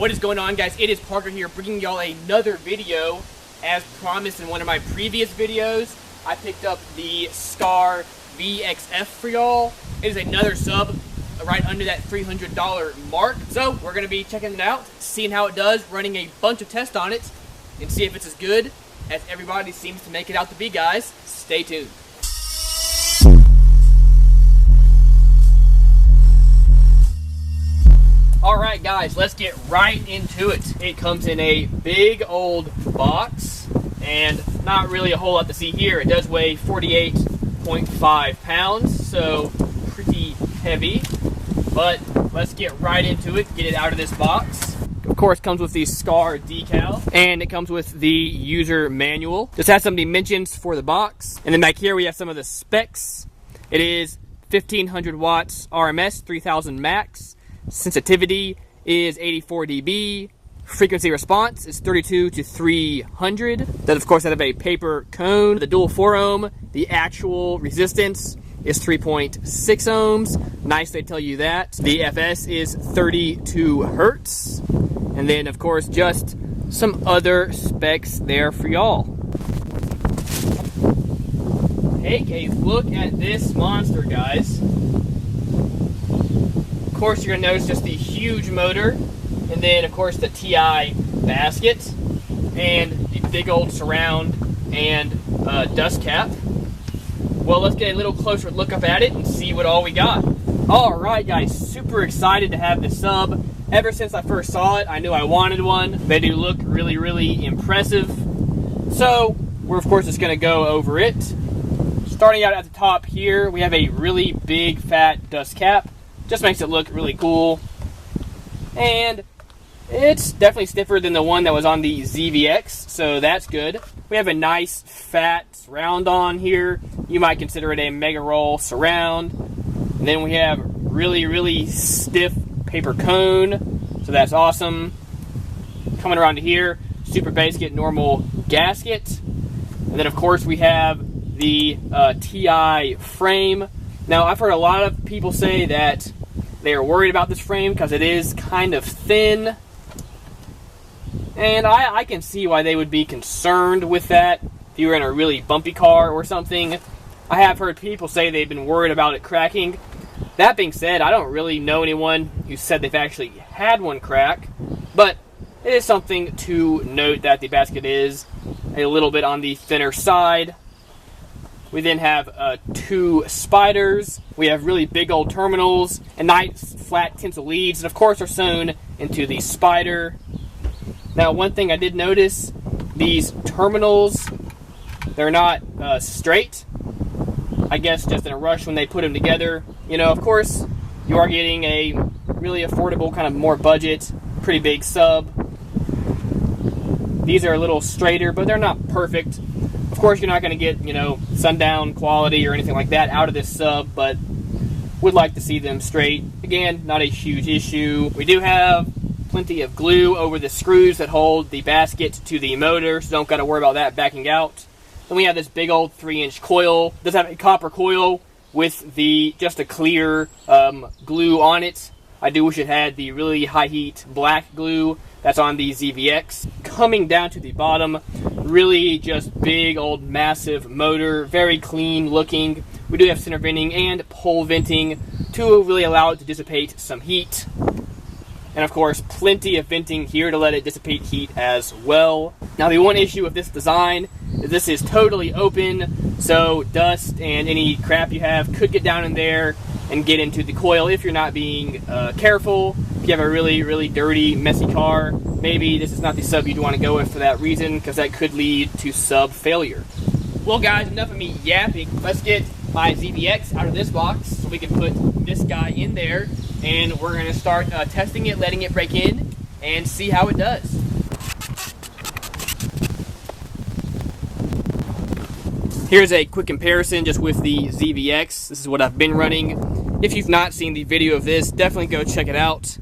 What is going on, guys? It is Parker here, bringing y'all another video. As promised in one of my previous videos, I picked up the SKAR VXF for y'all. It is another sub right under that $300 mark. So we're going to be checking it out, seeing how it does, running a bunch of tests on it, and see if it's as good as everybody seems to make it out to be, guys. Stay tuned. Alright guys, let's get right into it. It comes in a big old box, and not really a whole lot to see here. It does weigh 48.5 pounds, so pretty heavy. But let's get right into it, get it out of this box. Of course, it comes with the SKAR decal, and it comes with the user manual. This has some dimensions for the box. And then back here we have some of the specs. It is 1500 watts RMS, 3000 max. Sensitivity is 84 dB. Frequency response is 32 to 300. Then of course I have a paper cone. The dual 4 ohm, the actual resistance is 3.6 ohms. Nice they tell you that. The FS is 32 hertz. And then of course just some other specs there for y'all. Take a look at this monster, guys. Of course, you're going to notice just the huge motor, and then of course the TI basket, and the big old surround and dust cap. Well, let's get a little closer look up at it and see what all we got. Alright guys, super excited to have this sub. Ever since I first saw it, I knew I wanted one. They do look really, really impressive. So, we're of course just going to go over it. Starting out at the top here, we have a really big fat dust cap. Just makes it look really cool. And it's definitely stiffer than the one that was on the ZVX, so that's good. We have a nice fat surround on here. You might consider it a Mega Roll surround. And then we have really, really stiff paper cone, so that's awesome. Coming around to here, super basic normal gasket. And then of course we have the TI frame. Now I've heard a lot of people say that they are worried about this frame because it is kind of thin. And I can see why they would be concerned with that if you were in a really bumpy car or something. I have heard people say they've been worried about it cracking. That being said, I don't really know anyone who said they've actually had one crack. But it is something to note that the basket is a little bit on the thinner side. We then have 2 spiders. We have really big old terminals and nice flat tinsel leads, and of course are sewn into the spider. Now, one thing I did notice, these terminals, they're not straight. I guess just in a rush when they put them together. You know, of course, you are getting a really affordable, kind of more budget, pretty big sub. These are a little straighter, but they're not perfect. Of course, you're not going to get, you know, sundown quality or anything like that out of this sub, but would like to see them straight. Again, not a huge issue. We do have plenty of glue over the screws that hold the basket to the motor, so don't got to worry about that backing out. Then we have this big old 3-inch coil. It does have a copper coil with the just a clear glue on it. I do wish it had the really high heat black glue that's on the ZVX. Coming down to the bottom, really just big old massive motor, very clean looking. We do have center venting and pole venting to really allow it to dissipate some heat. And of course, plenty of venting here to let it dissipate heat as well. Now the one issue with this design is this is totally open, so dust and any crap you have could get down in there and get into the coil if you're not being careful. If you have a really, really dirty, messy car, maybe this is not the sub you'd want to go with for that reason, because that could lead to sub failure. Well guys, enough of me yapping. Let's get my ZVX out of this box so we can put this guy in there, and we're going to start testing it, letting it break in, and see how it does. Here's a quick comparison just with the ZVX. This is what I've been running. If you've not seen the video of this, definitely go check it out.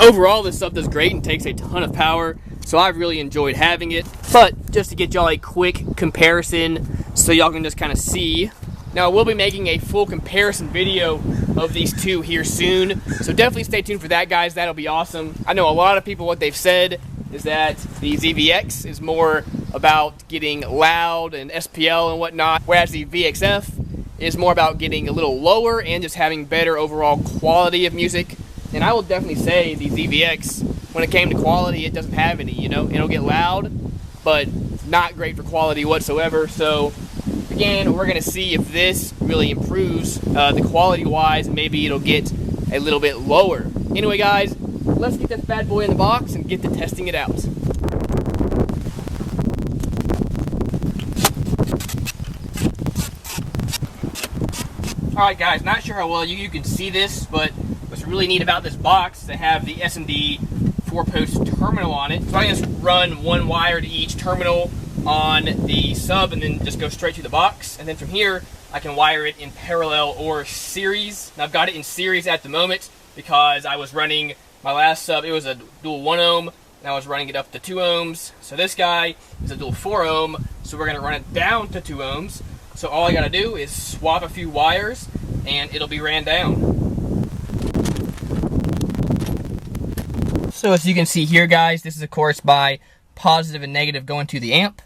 Overall, this sub does great and takes a ton of power, so I've really enjoyed having it. But just to get y'all a quick comparison so y'all can just kind of see, Now, we'll be making a full comparison video of these two here soon, so definitely stay tuned for that, guys. That'll be awesome. I know a lot of people, what they've said is that the ZVX is more about getting loud and SPL and whatnot, whereas the VXF is more about getting a little lower and just having better overall quality of music. And I will definitely say the ZVX, when it came to quality, it doesn't have any, you know. It'll get loud, but not great for quality whatsoever. So again, we're gonna see if this really improves the quality wise, and maybe it'll get a little bit lower. Anyway, guys, let's get this bad boy in the box and get to testing it out. Alright guys, not sure how well you can see this, but what's really neat about this box is they have the S&D 4-post terminal on it. So I can just run one wire to each terminal on the sub and then just go straight to the box. And then from here, I can wire it in parallel or series. Now I've got it in series at the moment because I was running my last sub, it was a dual 1 ohm, and I was running it up to 2 ohms. So this guy is a dual 4 ohm, so we're gonna run it down to 2 ohms. So all I gotta do is swap a few wires and it'll be ran down. So as you can see here, guys, this is of course by positive and negative going to the amp.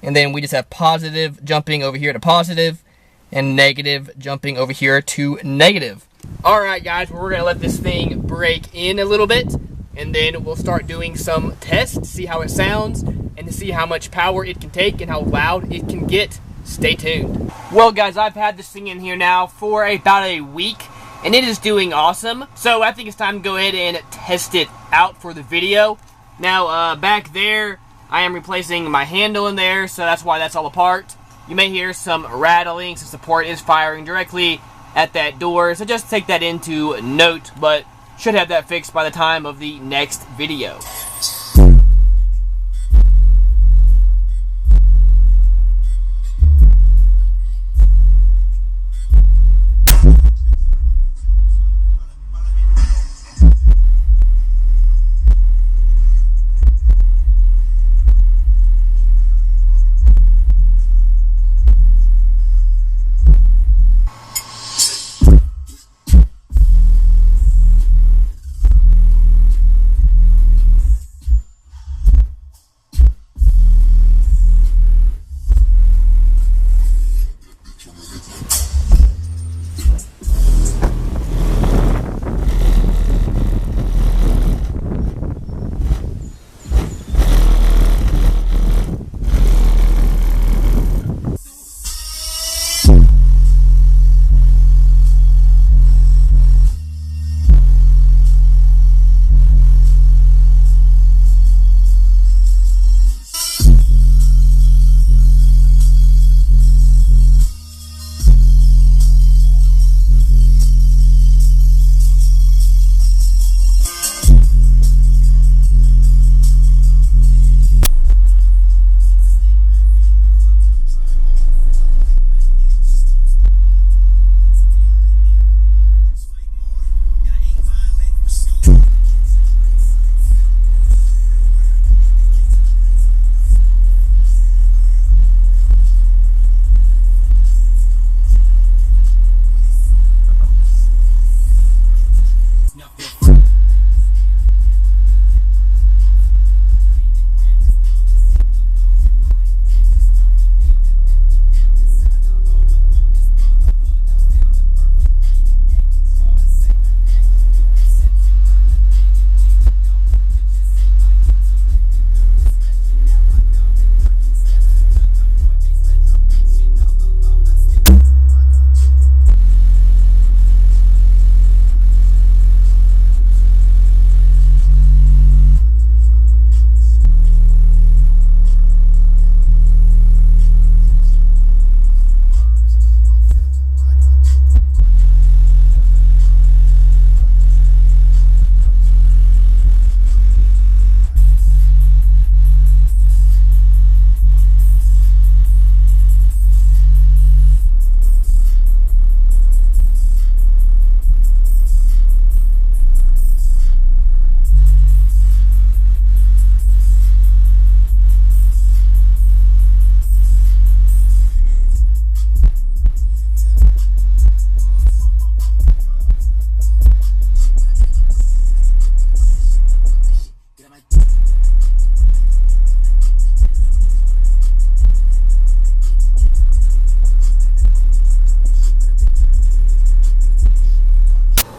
And then we just have positive jumping over here to positive and negative jumping over here to negative. Alright guys, we're gonna let this thing break in a little bit and then we'll start doing some tests to see how it sounds and to see how much power it can take and how loud it can get. Stay tuned. Well guys, I've had this thing in here now for about a week and it is doing awesome. So I think it's time to go ahead and test it out for the video. Now back there, I am replacing my handle in there, so that's why that's all apart. You may hear some rattling since the port is firing directly at that door, so just take that into note, but should have that fixed by the time of the next video.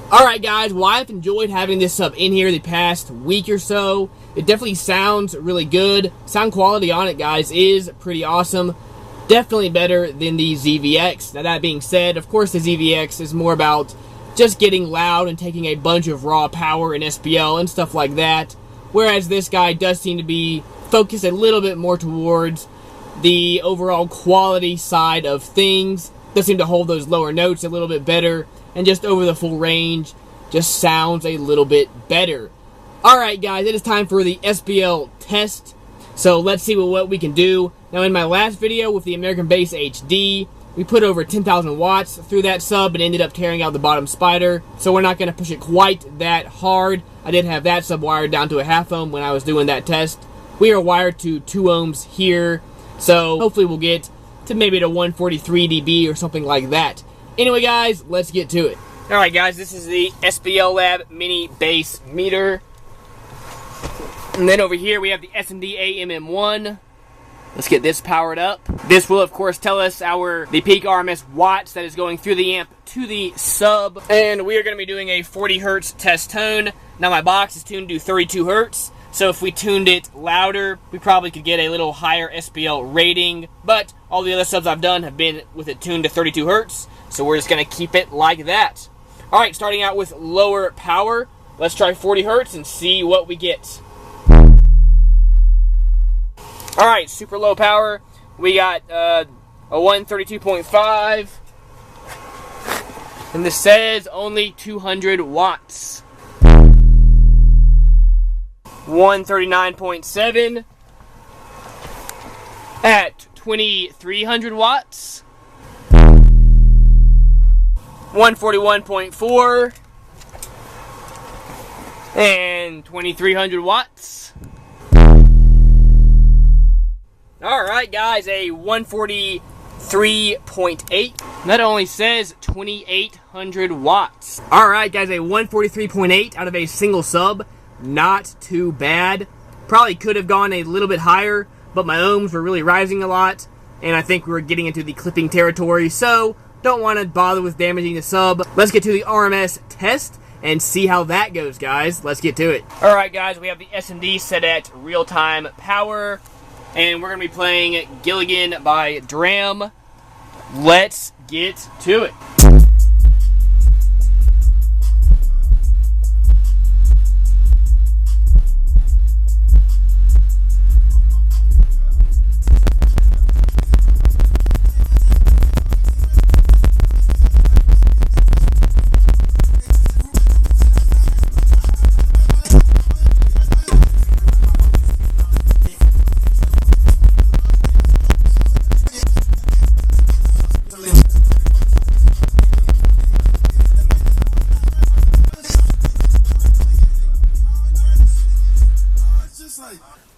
Alright guys, well I've enjoyed having this sub in here the past week or so. It definitely sounds really good. Sound quality on it, guys, is pretty awesome. Definitely better than the ZVX. Now that being said, of course the ZVX is more about just getting loud and taking a bunch of raw power in SPL and stuff like that. Whereas this guy does seem to be focused a little bit more towards the overall quality side of things. Does seem to hold those lower notes a little bit better. And just over the full range, just sounds a little bit better. Alright guys, it is time for the SPL test. So let's see what we can do. Now in my last video with the American Bass HD, we put over 10,000 watts through that sub and ended up tearing out the bottom spider. So we're not going to push it quite that hard. I did have that sub wired down to a half ohm when I was doing that test. We are wired to 2 ohms here. So hopefully we'll get to maybe to 143 dB or something like that. Anyway guys, let's get to it. Alright guys, this is the SPL Lab Mini Bass Meter. And then over here we have the S&D AMM1. Let's get this powered up. This will of course tell us the peak RMS watts that is going through the amp to the sub. And we are going to be doing a 40 Hertz test tone. Now my box is tuned to 32 Hertz. So if we tuned it louder, we probably could get a little higher SPL rating. But all the other subs I've done have been with it tuned to 32 Hertz. So we're just going to keep it like that. Alright, starting out with lower power. Let's try 40 Hertz and see what we get. Alright, super low power. We got a 132.5. And this says only 200 watts. 139.7 at 2300 watts. 141.4 and 2300 watts. Alright guys, a 143.8. That only says 2800 watts. Alright guys, a 143.8 out of a single sub. Not too bad. Probably could have gone a little bit higher, but my ohms were really rising a lot, and I think we were getting into the clipping territory, so don't want to bother with damaging the sub. Let's get to the RMS test and see how that goes, guys. Let's get to it. Alright guys, we have the S&D set at real-time power, and we're going to be playing Gilligan by Dram. Let's get to it.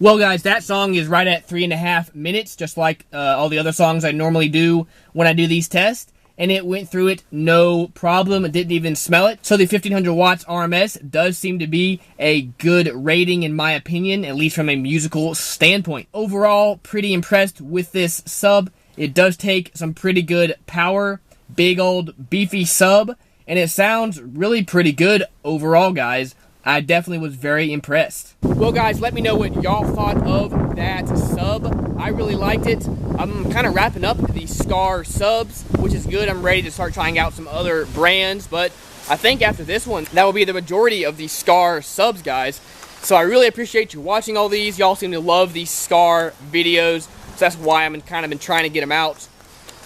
Well guys, that song is right at 3.5 minutes, just like all the other songs I normally do when I do these tests, and it went through it no problem. It didn't even smell it. So the 1500 watts RMS does seem to be a good rating in my opinion, at least from a musical standpoint. Overall, pretty impressed with this sub. It does take some pretty good power, big old beefy sub, and it sounds really pretty good overall, guys. I definitely was very impressed. Well guys, let me know what y'all thought of that sub. I really liked it. I'm kind of wrapping up the SKAR subs, which is good. I'm ready to start trying out some other brands, but I think after this one, that will be the majority of the SKAR subs, guys. So I really appreciate you watching all these. Y'all seem to love these SKAR videos, so that's why I'm kind of been trying to get them out.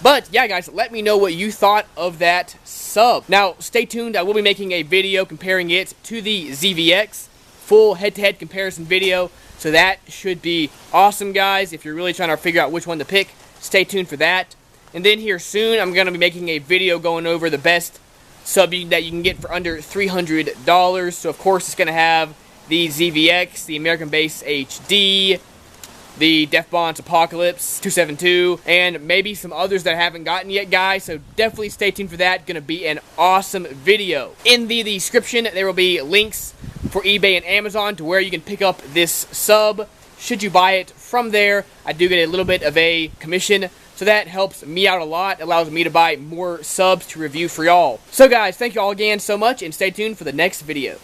But yeah guys, let me know what you thought of that sub. Now stay tuned, I will be making a video comparing it to the ZVX, full head-to-head comparison video, so that should be awesome guys. If you're really trying to figure out which one to pick, stay tuned for that. And then here soon, I'm going to be making a video going over the best sub that you can get for under $300. So of course it's going to have the ZVX, the American Bass HD, the Def Bonds Apocalypse 272, and maybe some others that I haven't gotten yet, guys, so definitely stay tuned for that. Gonna be an awesome video. In the description, there will be links for eBay and Amazon to where you can pick up this sub. Should you buy it from there, I do get a little bit of a commission, So that helps me out a lot, allows me to buy more subs to review for y'all. So guys, thank you all again so much, and stay tuned for the next video.